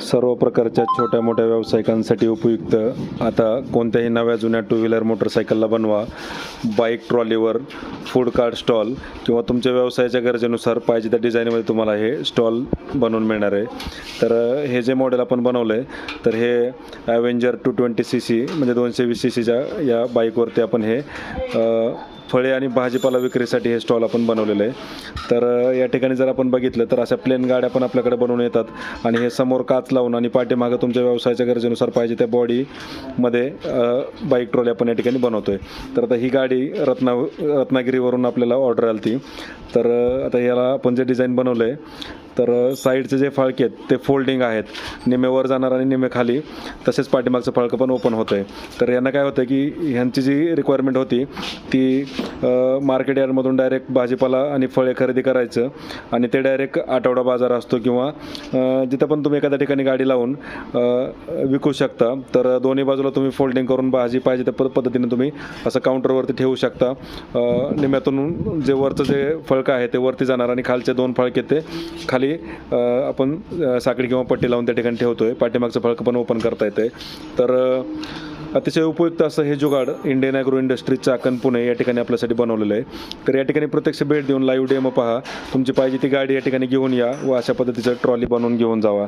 सर्व प्रकारच्या छोट्या मोठ्या व्यावसायिकांसाठी उपयुक्त आता कोणत्याही नव्या जुन्या टू व्हीलर मोटरसायकलला बनवा बाईक ट्रॉलीवर फूड कार्ट स्टॉल किंवा तुमच्या व्यवसायाच्या गरजेनुसार पाहिजे त्या डिझाईनमध्ये तुम्हाला हे स्टॉल बनवून मिळणार आहे. तर हे जे मॉडेल आपण बनवलं आहे तर हे ॲव्हेंजर 220cc म्हणजे 220cc या बाईकवरती आपण हे फळे आणि भाजीपाला विक्रीसाठी हे स्टॉल आपण बनवलेलं आहे. तर या ठिकाणी जर आपण बघितलं तर अशा प्लेन गाड्या पण आपल्याकडे बनवून येतात आणि हे समोर काच लावून आणि पाठीमागं तुमच्या व्यवसायाच्या गरजेनुसार पाहिजे त्या बॉडीमध्ये बाईक ट्रॉली आपण या ठिकाणी बनवतो आहे. तर आता ही गाडी रत्नागिरीवरून आपल्याला ऑर्डर आली ती. तर आता याला आपण जे डिझाईन बनवलं आहे तर साईडचे जे फाळके आहेत ते फोल्डिंग आहेत, निम्मे वर जाणार आणि निम्मे खाली, तसेच पाठीमागचं फाळकं पण ओपन होतं आहे. तर यांना काय होतं की ह्यांची जी रिक्वायरमेंट होती ती मार्केट यार्डमधून डायरेक्ट भाजीपाला आणि फळे खरेदी करायचं आणि ते डायरेक्ट आठवडा बाजार असतो किंवा जिथं पण तुम्ही एखाद्या ठिकाणी गाडी लावून विकू शकता. तर दोन्ही बाजूला तुम्ही फोल्डिंग करून भाजी पाहिजे त्या पद्धतीने तुम्ही असं काउंटरवरती ठेवू शकता. निम्म्यातून जे वरचं जे फळकं आहे ते वरती जाणार आणि खालचे दोन फळके ते खाली आपण साखळी किंवा पट्टी लावून त्या ठिकाणी ठेवतोय. पाठीमागचं फळकं पण ओपन करता येते. तर अतिशय उपयुक्त असं हे जुगाड Indian agro industries Chakan Pune या ठिकाणी आपल्यासाठी बनवलेलं आहे. तर या ठिकाणी प्रत्यक्ष भेट देऊन लाईव्ह डेमो पहा, तुमची पाहिजे ती गाडी या ठिकाणी घेऊन या व अशा पद्धतीचं ट्रॉली बनवून घेऊन जावा.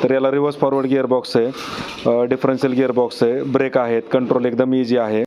तर याला रिव्हर्स फॉरवर्ड गिअर बॉक्स आहे, डिफरन्शियल गिअर बॉक्स आहे, ब्रेक आहेत, कंट्रोल एकदम इझी आहे.